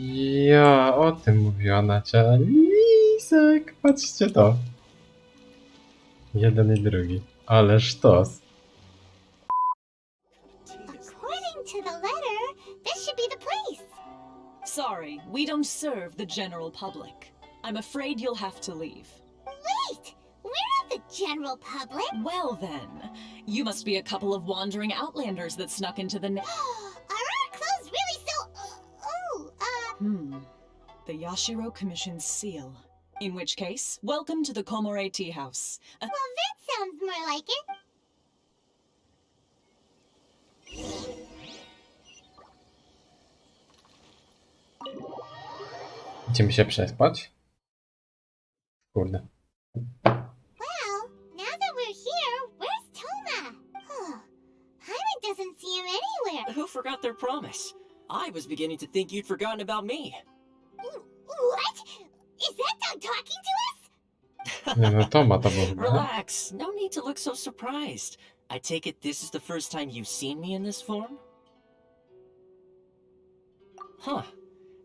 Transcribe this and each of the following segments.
Ja, o tym mówiła Nacia. Lisek, patrzcie to. Jeden i drugi. Ale sztos. According to the letter, this should be the place. Sorry, we don't serve the general public. I'm afraid you'll have to leave. Wait, we're not the general public. Well then, you must be a couple of wandering outlanders that snuck into the Are our clothes really so... The Yashiro Commission's seal. In which case, welcome to the Komore Tea House. Well, that sounds more like it. Idziemy się przespać? Kurde. Well, now that we're here, where's Toma? Paimon doesn't see him anywhere. Who forgot their promise? I was beginning to think you'd forgotten about me. What? Is that dog talking to us? Nie no, Toma to był chyba. Relax, no need to look so surprised. I take it this is the first time you've seen me in this form? Huh.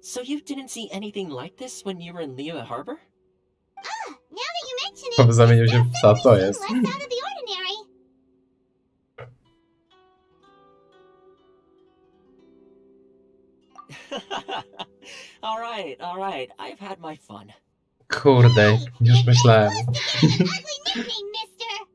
So you didn't see anything like this when you were in Liyue Harbor? Now that you mention it, To zamienił się w this psa, does to definitely jest. seem less out of the ordinary. All right, I've had my fun. Kurde, już myślałem. Ugly nickname, mister.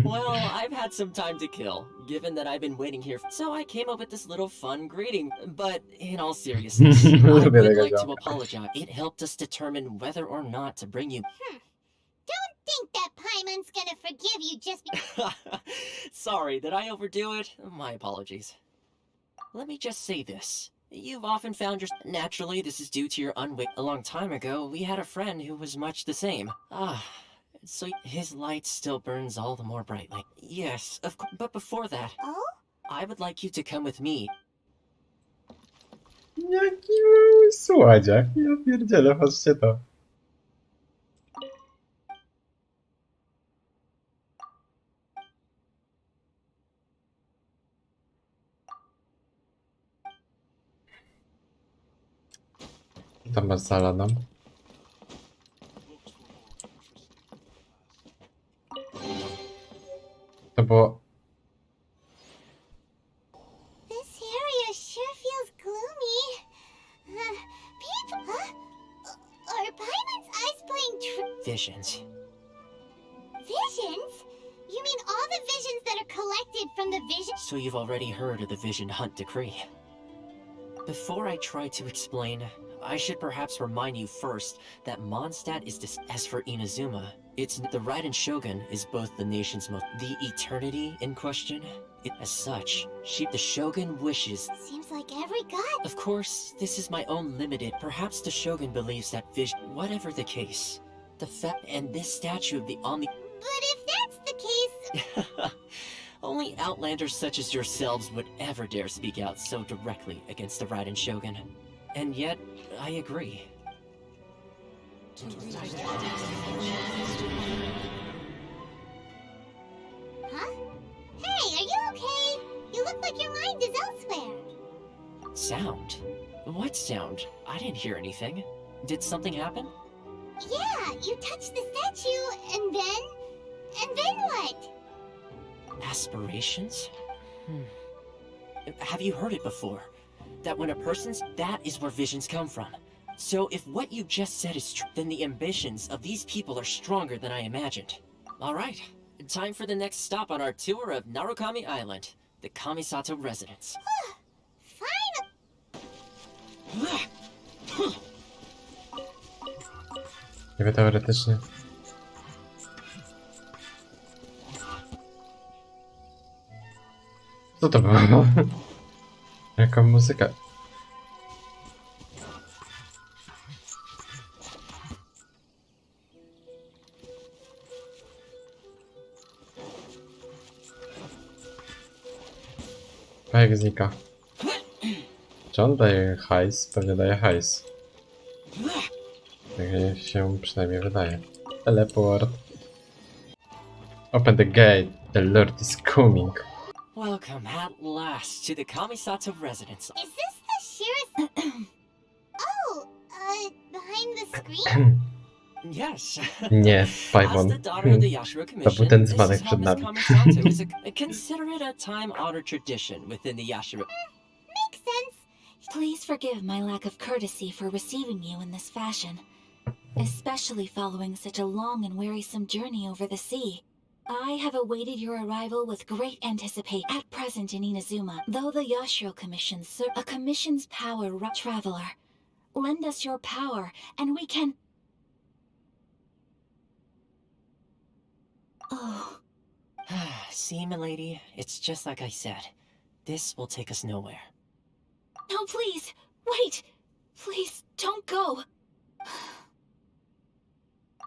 Well, I've had some time to kill, given that I've been waiting here, so I came up with this little fun greeting. But in all seriousness, I would like to apologize. It helped us determine whether or not to bring you. Don't think that Paimon's gonna forgive you just because... Sorry, did I overdo it? My apologies. Let me just say this. You've often found your... Naturally, this is due to your unwit. A long time ago, we had a friend who was much the same. So his light still burns all the more brightly. Yes, of course. But before that, Oh? I would like you to come with me. Jaki mały słodziak. Ja pierdzielę, patrzcie to. Tam masz saladą. To było... This area sure feels gloomy. People... Are Paimon's eyes playing Visions. visions? You mean all the visions that are collected from the vision... So you've already heard of the Vision Hunt Decree. Before I try to explain, I should perhaps remind you first that Mondstadt is as for Inazuma, it's the Raiden Shogun is both the nation's most... The eternity in question? As such, the Shogun wishes... Seems like every god... Of course, this is my own limited... Perhaps the Shogun believes that vision... Whatever the case, the fact... And this statue of the Omni... But if that's the case... Only outlanders such as yourselves would ever dare speak out so directly against the Raiden Shogun. And yet, I agree. Huh? Hey, are you okay? You look like your mind is elsewhere. Sound? What sound? I didn't hear anything. Did something happen? Yeah, you touched the statue, and then... And then what? Aspirations? Have you heard it before? That when a person's... That is where visions come from. So if what you just said is true, then the ambitions of these people are stronger than I imagined. Alright, time for the next stop on our tour of Narukami Island, the Kamisato residence. Fine. Niby teoretycznie. Co to było? Jaka muzyka? A jak znika? Czy on daje hajs? Pewnie daje hajs. Tak się przynajmniej wydaje. Teleport. Open the gate. The Lord is coming. Welcome at last to the Kamisato residence. Is this the sheerest... Oh, behind the screen? Yes. Nie, As Paimon. the daughter of the Yashiro To Commission, był ten this dzbanek is przed how Miss nami. Kamisato is consider it a time-honored tradition within the Yashiro. Makes sense. Please forgive my lack of courtesy for receiving you in this fashion, especially following such a long and wearisome journey over the sea. I have awaited your arrival with great anticipation at present in Inazuma. Though the Yashiro Commission a commission's power, traveler, lend us your power, and we can... Oh. See, milady, it's just like I said. This will take us nowhere. No, please, wait! Please, don't go!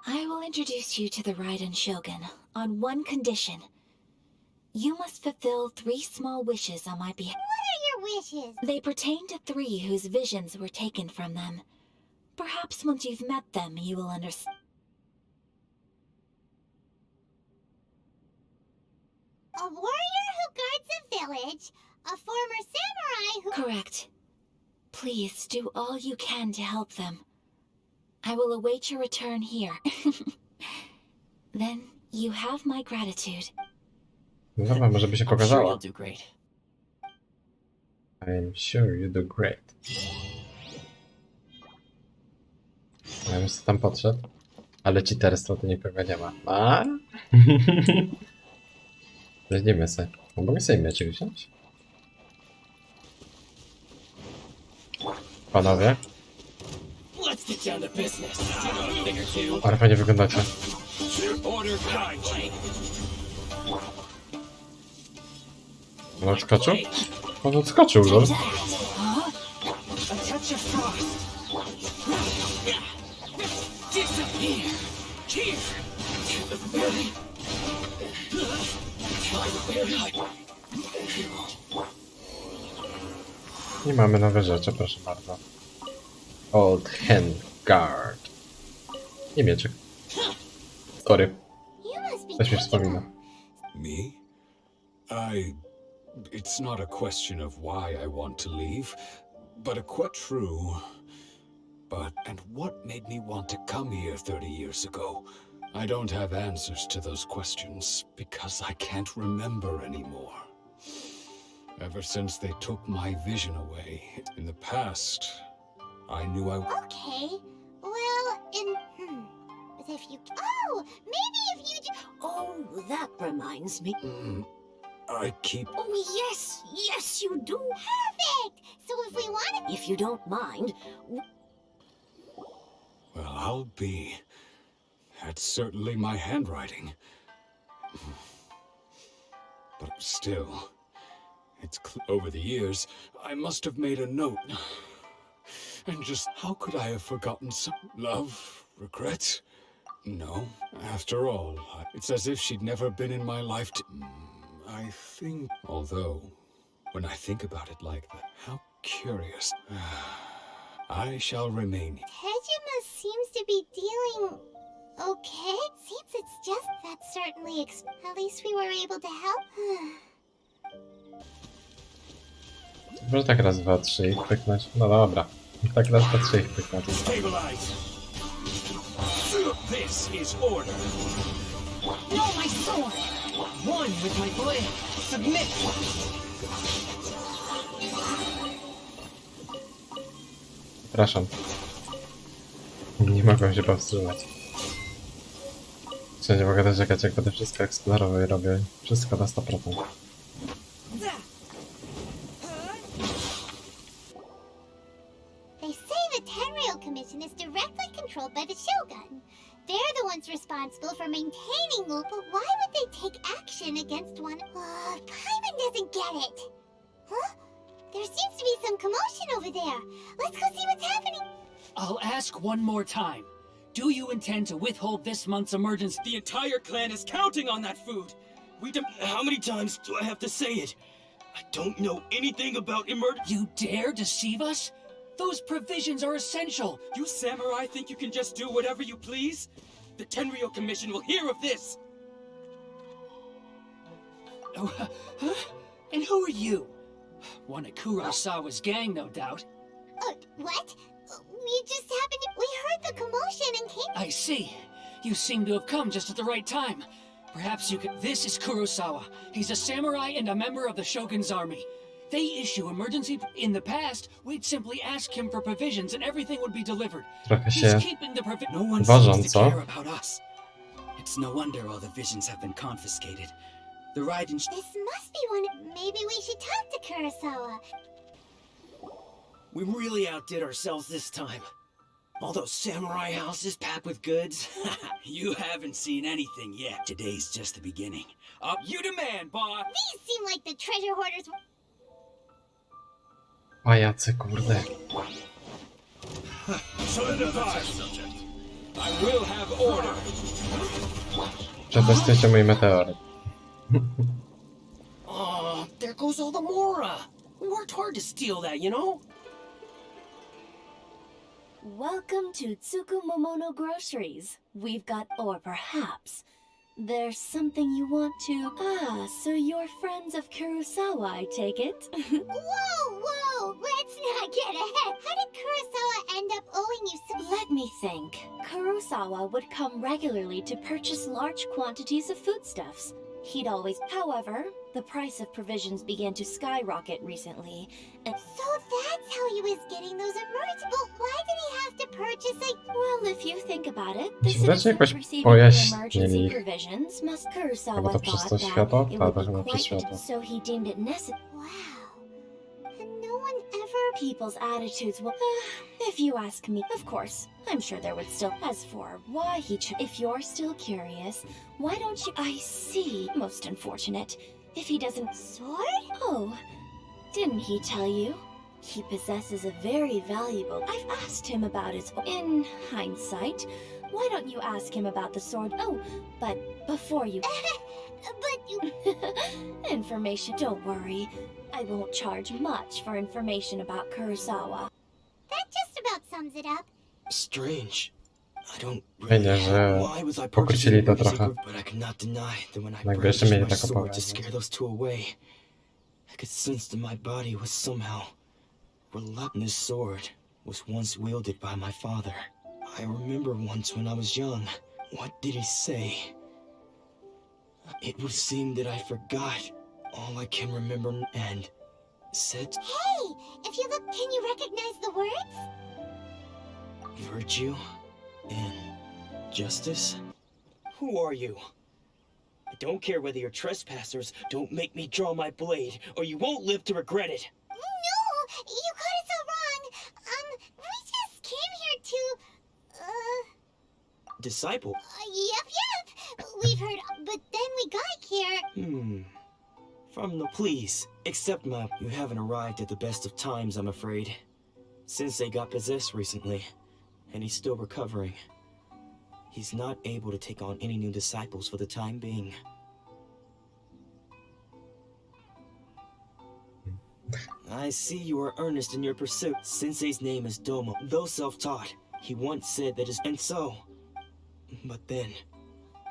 I will introduce you to the Raiden Shogun on one condition. You must fulfill 3 small wishes on my behalf. What are your wishes? They pertain to 3 whose visions were taken from them. Perhaps once you've met them, you will understand. A warrior who guards a village, a former samurai who... Correct. Please do all you can to help them. I will await your return here. Then you have my gratitude. No dobra, może by się I'm sure pokazało. you'll do great. I'm sure you do great. Ja bym sobie tam podszedł. Ale cheaterstwa to nikogo nie ma. A? Weźmiemy sobie. Mogę sobie mieczek wziąć? Panowie? Let's get down to business. A thing or two. Ale fajnie wyglądacie. Order kindly. On odskoczył? On odskoczył, lol. A touch of frost. Disappear. Here. To the very. I mamy nowe rzeczy, proszę bardzo. Old Hand Guard. I mieczek. Sorry, You must be coś mi taking wspomina. Me? It's not a question of why I want to leave, but true. And what made me want to come here 30 years ago? I don't have answers to those questions, because I can't remember anymore. Ever since they took my vision away, in the past, I knew I... Okay. Well, if you... Oh! Maybe if you... Oh, that reminds me. I keep... Oh, yes, you do. Perfect! So if we want to... If you don't mind. Well, I'll be. That's certainly my handwriting. But still, over the years, I must have made a note. And just how could I have forgotten some love, regret? No, after all, it's as if she'd never been in my life I think, although, when I think about it like that, how curious. I shall remain. Tajima seems to be dealing... Okay? Seems it's just that certainly at least we were able to help. Może tak raz, 2, 3 ich pyknąć? No dobra. Tak raz, 2, 3 ich pyknąć. Stabilize. This is order. No, my sword! One with my blade. Submit! Przepraszam. Nie mogłem się powstrzymać. Czy nie mogę doczekać, jak będę wszystko eksplorował i robię wszystko na 100%. They say the Tenryou Commission is directly controlled by the Shogun. They're the ones responsible for maintaining law, but why would they take action against one? Paimon doesn't get it. Huh? There seems to be some commotion over there. Let's go see what's happening. I'll ask one more time. Do you intend to withhold this month's emergency? The entire clan is counting on that food. How many times do I have to say it? I don't know anything about emergency. You dare deceive us? Those provisions are essential. You samurai think you can just do whatever you please? The Tenryou Commission will hear of this. And who are you? One of Kurosawa's gang, no doubt. What? We just happened to... We heard the commotion and came... I see. You seem to have come just at the right time. Perhaps you could... This is Kurosawa. He's a samurai and a member of the Shogun's army. They issue emergency... In the past, we'd simply ask him for provisions and everything would be delivered. Trochę He's się keeping the provisions. No one ważą, seems to co? care about us. It's no wonder all the visions have been confiscated. The Raiden... This must be one... Maybe we should talk to Kurosawa. We really outdid ourselves this time. All those samurai houses packed with goods. You haven't seen anything yet. Today's just the beginning. Up you demand, boss. These seem like the treasure hoarders... Pajacy, kurde. Solidify! I will have order! Przetestujcie mój meteoryt. Oh, there goes all the Mora. We worked hard to steal that, you know? Welcome to Tsukumomono Groceries. We've got, or perhaps, there's something you want to... Ah, so you're friends of Kurosawa, I take it? Whoa! Let's not get ahead. How did Kurosawa end up owing you so... Let me think. Kurosawa would come regularly to purchase large quantities of foodstuffs. He'd always... However, the price of provisions began to skyrocket recently, and... So that's how he was getting those emergency... But why did he have to purchase, like... Well, if you think about it, the Czy da się citizens jakoś receiving pojaśnili emergency ich? provisions must Chyba Kurosawa to przez to thought światło? that it Tak, would to be chyba przez quite... światło. So he deemed it necessary. Wow. And no one ever... People's attitudes will... if you ask me, of course, I'm sure there would still... As for why he if you're still curious, why don't you... I see. Most unfortunate. If he doesn't... Sword? Oh, didn't he tell you? He possesses a very valuable... I've asked him about his... In hindsight, why don't you ask him about the sword? Oh, but before you... But you... Information, don't worry. I won't charge much for information about Kurosawa. That just about sums it up. Strange. I don't Fajnie, że why was I pokrócili to purchasing trochę. but I cannot deny that when I Jakby jeszcze brandished mieli my tak sword to opowiadać. scare those two away, I could sense that my body was somehow reluctant. This sword was once wielded by my father. I remember once when I was young. What did he say? It would seem that I forgot all I can remember and said Hey! If you look, can you recognize the words? virtue and justice? Who are you? I don't care whether you're trespassers. Don't make me draw my blade, or you won't live to regret it. No! You got it so wrong! We just came here to... Disciple? Yep! We've heard... But then we got here... From the... Please, accept my... You haven't arrived at the best of times, I'm afraid. Sensei got possessed recently, and he's still recovering. He's not able to take on any new disciples for the time being. I see you are earnest in your pursuit. Sensei's name is Domo. Though self-taught, he once said that his... And so... But then...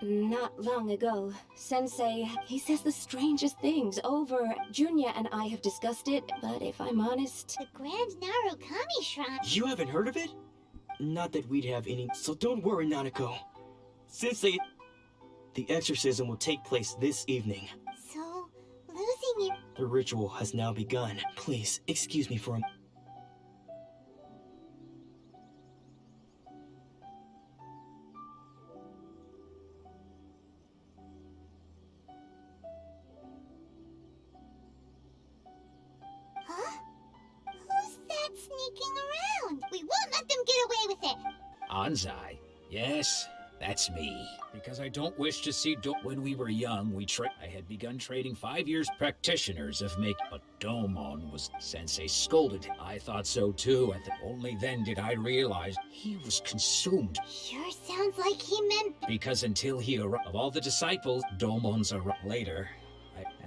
Not long ago, Sensei, he says the strangest things over. Junya and I have discussed it, but if I'm honest... The Grand Narukami Shrine... You haven't heard of it? Not that we'd have any... So don't worry, Nanako. Sensei... The exorcism will take place this evening. So, losing your... The ritual has now begun. Please, excuse me for a... Huh? Who's that sneaking around? We won't let them get away with it! Anzai. Yes, that's me. Because I don't wish to see when we were young, I had begun trading 5 years practitioners of make, but Domon was Sensei scolded him. I thought so too, and only then did I realize he was consumed. Sure sounds like he meant... Because until he arrived, of all the disciples, Domon's arrived later.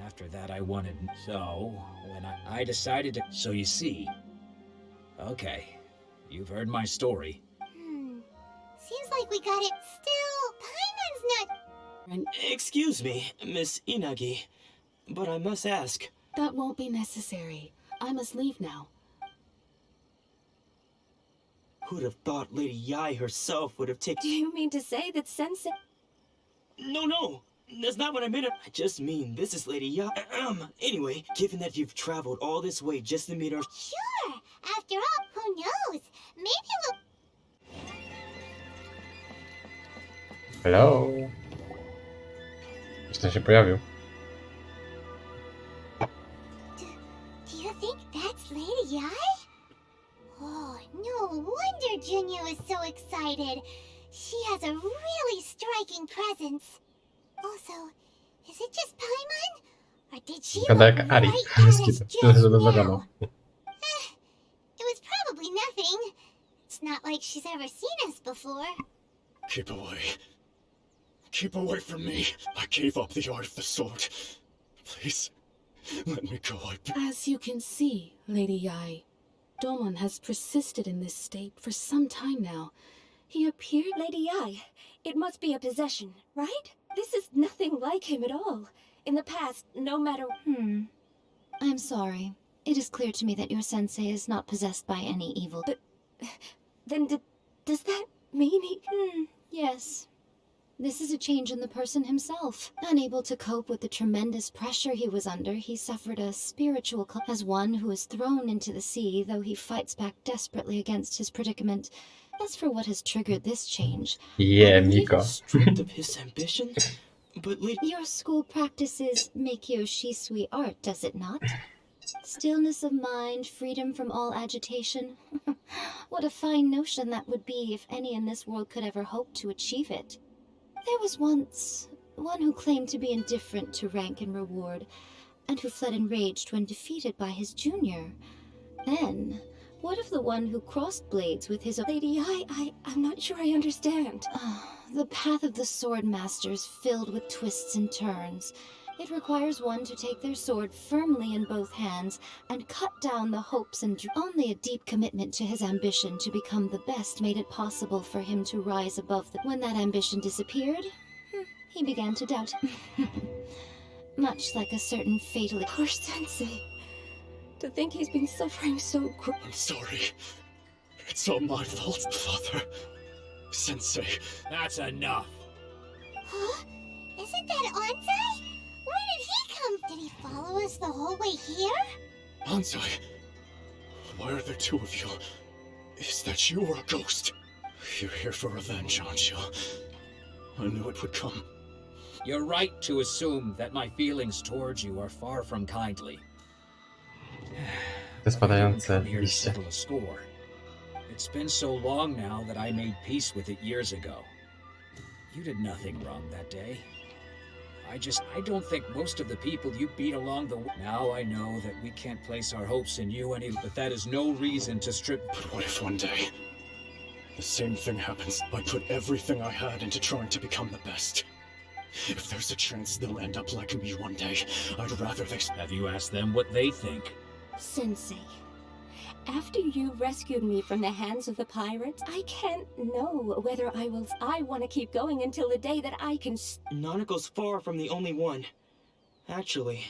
After that, I wanted. So when I decided to. So you see. Okay, you've heard my story. Seems like we got it. Still, Paimon's not... Excuse me, Miss Inagi, but I must ask, That won't be necessary. I must leave now. Who'd have thought Lady Yai herself would have taken... Do you mean to say that Sensei... No! That's not what I meant. I just mean this is Lady Yai. Anyway, given that you've traveled all this way just to meet our... Sure! After all, who knows? Maybe we'll... Hello? Ktoś tam się pojawił. Do you think that's Lady Yai? Oh, no wonder Junyo is so excited. She has a really striking presence. Also, is it just Paimon? Or did she Wygląda look jak Ari. right at us just now? It was probably nothing. It's not like she's ever seen us before. Keep away. Keep away from me. I gave up the art of the sword. Please, let me go. As you can see, Lady Yai, Domon has persisted in this state for some time now. He appeared... Lady Yai, it must be a possession, right? This is nothing like him at all. In the past, no matter... I'm sorry. It is clear to me that your sensei is not possessed by any evil. But... then does that mean he... Yes. This is a change in the person himself. Unable to cope with the tremendous pressure he was under, he suffered a spiritual as one who is thrown into the sea, though he fights back desperately against his predicament. As for what has triggered this change... Yeah, Miko. Stripped of his ambition? But your school practices Meikyo Shisui art, does it not? Stillness of mind, freedom from all agitation. What a fine notion that would be if any in this world could ever hope to achieve it. There was once one who claimed to be indifferent to rank and reward, and who fled enraged when defeated by his junior. Then, what of the one who crossed blades with his... Lady, I'm not sure I understand. The path of the sword master is filled with twists and turns. It requires one to take their sword firmly in both hands and cut down the hopes and only a deep commitment to his ambition to become the best made it possible for him to rise above the... When that ambition disappeared, he began to doubt. Much like a certain fatal... Poor Sensei. To think he's been suffering so I'm sorry. It's all my fault, Father. Sensei. That's enough. Huh? Isn't that Onsai? Where did he come? Did he follow us the whole way here? Onsai. Why are there two of you? Is that you or a ghost? You're here for revenge, aren't you? I knew it would come. You're right to assume that my feelings towards you are far from kindly. Te spadające Come here to liście. settle a score. It's been so long now that I made peace with it years ago. You did nothing wrong that day. I don't think most of the people you beat along the way. Now I know that we can't place our hopes in you but that is no reason to strip... But what if one day the same thing happens? I put everything I had into trying to become the best. If there's a chance they'll end up like me one day, I'd rather they... Have you asked them what they think? Sensei, after you rescued me from the hands of the pirates, I can't know whether I want to keep going until the day that I can... Nanako's far from the only one. Actually,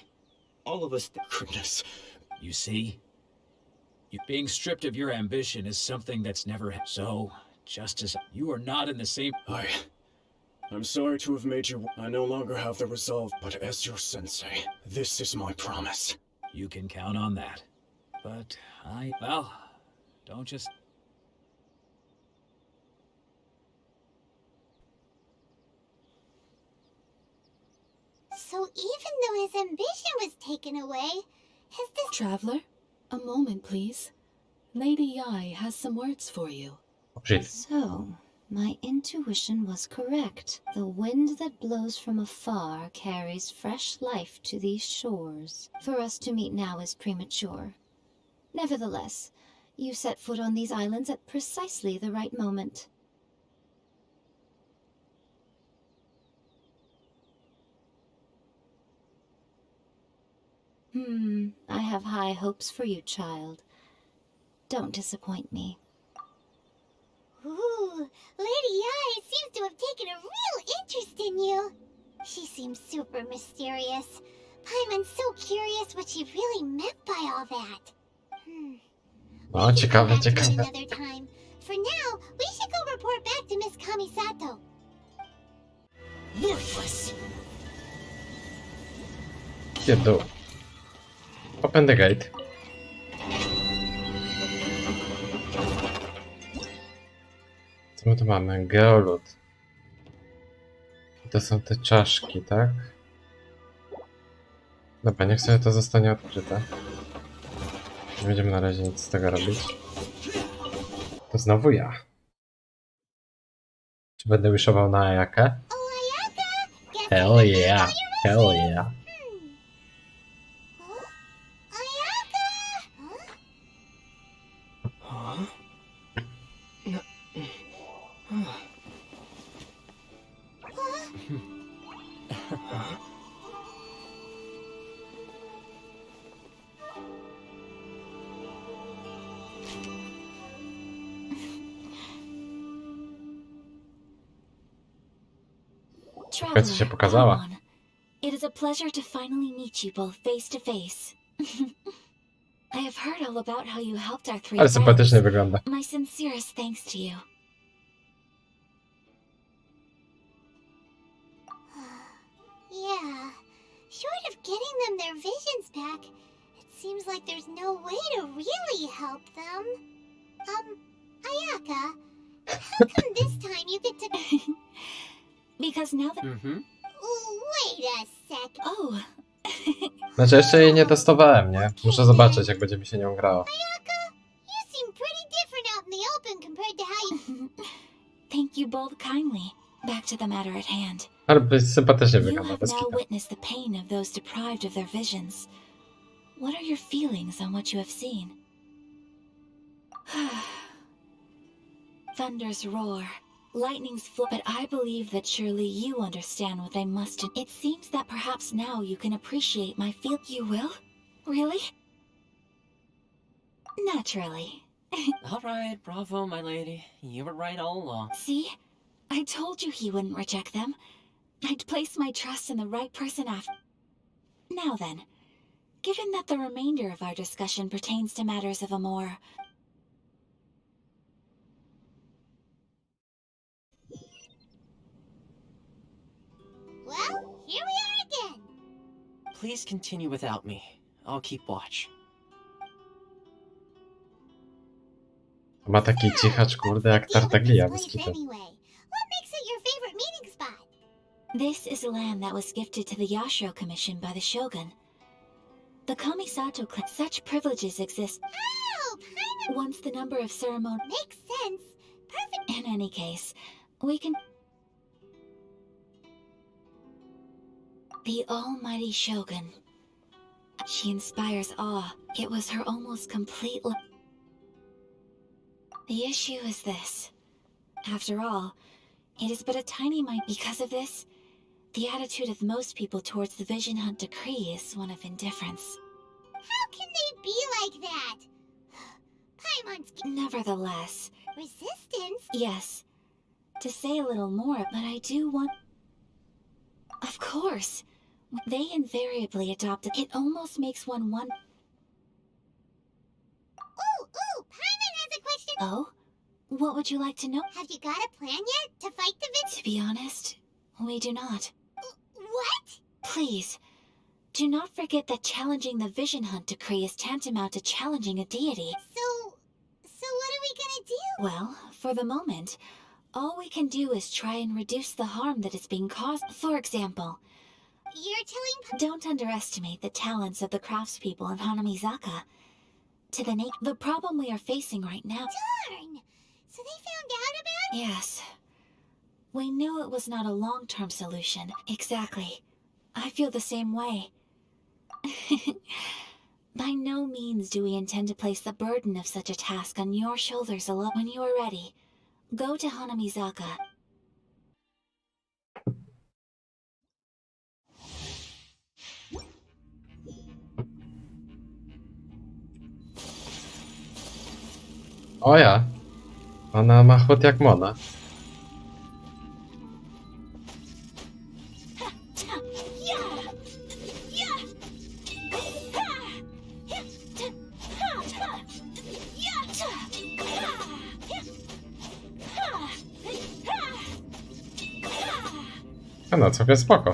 all of us... Goodness. You see? Being stripped of your ambition is something that's never... So, just as you are not in the same... I'm sorry to have made you... I no longer have the resolve, but as your sensei, this is my promise. You can count on that. But well, don't just... So even though his ambition was taken away, has this... Traveler, a moment, please. Lady Yai has some words for you. So, my intuition was correct. The wind that blows from afar carries fresh life to these shores. For us to meet now is premature. Nevertheless, you set foot on these islands at precisely the right moment. I have high hopes for you, child. Don't disappoint me. Ooh, Lady Yai seems to have taken a real interest in you. She seems super mysterious. Paimon's so curious what she really meant by all that. No, ciekawe, Back to it ciekawe. another time. For now, we should go report back to Miss Kamisato. Worthless! Jedu. Open the gate. Co my tu mamy? Geolud. I to są te czaszki, tak? Dobra, niech sobie to zostanie odkryte. Nie będziemy na razie nic z tego robić. To znowu ja. Czy będę wishował na Ayakę? Oh, Ayaka! Guess Hell yeah! Hell yeah! Huh? Ayaka! Huh? Huh? końcu się pokazała. come on. It is a pleasure to finally meet you both face to face. I have heard all about how you helped our three Ale sympatycznie friends. wygląda. My sincerest thanks to you. Yeah. Short of getting them their visions back, it seems like there's no way to really help them. Ayaka, how come this time you get to... Because now that... Wait a sec. Oh. Znaczy jeszcze jej nie testowałem, nie? Muszę zobaczyć, jak będzie mi się nią grało. Ayaka, you seem pretty different out in the open compared to how you... Thank you both kindly. Back to the matter at hand. Ale sympatycznie You wygląda, have bez now kitu. witnessed the pain of those deprived of their visions. What are your feelings on what you have seen? Thunders roar, lightnings flip, but I believe that surely you understand what I must do. It seems that perhaps now you can appreciate my feel. You will? Really? Naturally. Alright, bravo, my lady. You were right all along. See? I told you he wouldn't reject them. I'd place my trust in the right person after. Now then, given that the remainder of our discussion pertains to matters of a more... Well, here we are again. Please continue without me. I'll keep watch. Ma taki cichacz, kurde, jak Tartaglia, bez This place kitu. anyway. What makes it your favorite meeting spot? This is land that was gifted to the Yashiro Commission by the Shogun. The Kamisato clan, such privileges exist Oh, Paimon once the number of ceremonies... makes sense. Perfect. In any case, we can... The almighty Shogun. She inspires awe. It was her almost complete... The issue is this. After all, it is but a tiny mind. Because of this, the attitude of most people towards the Vision Hunt decree is one of indifference. How can they be like that? Paimon's Nevertheless, resistance? yes, to say a little more, but I do want... Of course, they invariably adopt it. It almost makes one wonder... Ooh, Paimon has a question. Oh? What would you like to know? Have you got a plan yet to fight the To be honest, we do not. What? Please, do not forget that challenging the Vision Hunt decree is tantamount to challenging a deity. So what are we gonna do? Well, for the moment, all we can do is try and reduce the harm that is being caused. For example, You're telling don't underestimate the talents of the craftspeople in Hanamizaka. To the problem we are facing right now... Darn! So they found out about it? Yes. We knew it was not a long-term solution. Exactly. I feel the same way. By no means do we intend to place the burden of such a task on your shoulders alone. When you are ready, go to Hanamizaka. O ja. Ona ma chłód jak Mona. A no, całkiem spoko.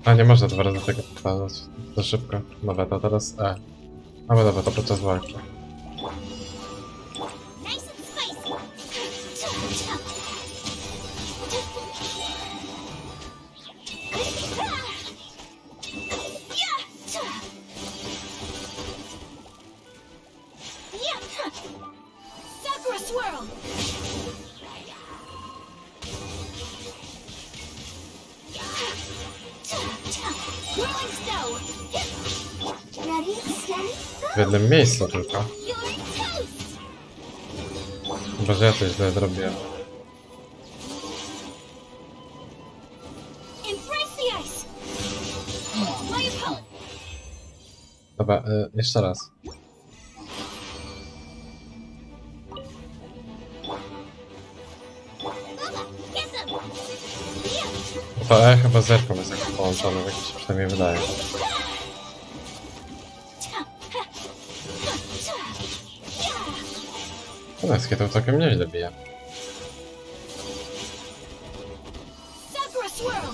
A nie można 2 razy tego powtarzać. Za szybko. Dobra, to teraz E. No dobra, to podczas walki. Nice and spicy. Sakura swirl! Whirling snow! Ready, steady, W jednym miejscu tylko. you're toast. Chyba, że ja coś źle zrobiłem. Embrace the ice! My opponent! Dobra, jeszcze raz. Get them. To E chyba z zerką jest jakoś połączone, tak mi się przynajmniej wydaje. Konekskie to całkiem nieźle bije. Sakura swirl!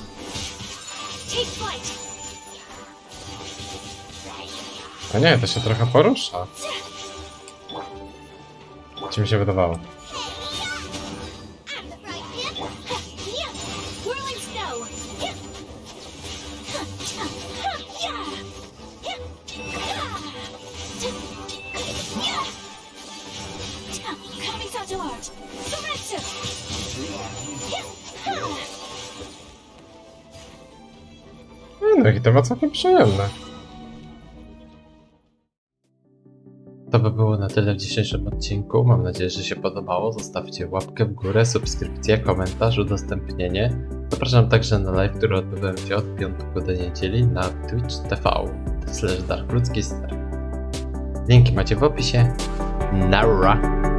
Take flight! A nie, to się trochę porusza. Czy mi się wydawało? I'm the fried man. Whirling snow! Kamisato art! Soretsu! No i to ma całkiem przyjemne. To by było na tyle w dzisiejszym odcinku. Mam nadzieję, że się podobało. Zostawcie łapkę w górę, subskrypcję, komentarz, udostępnienie. Zapraszam także na live, który odbywałem się od piątku do niedzieli na Twitch TV/darkludzkister. Linki macie w opisie. Nara!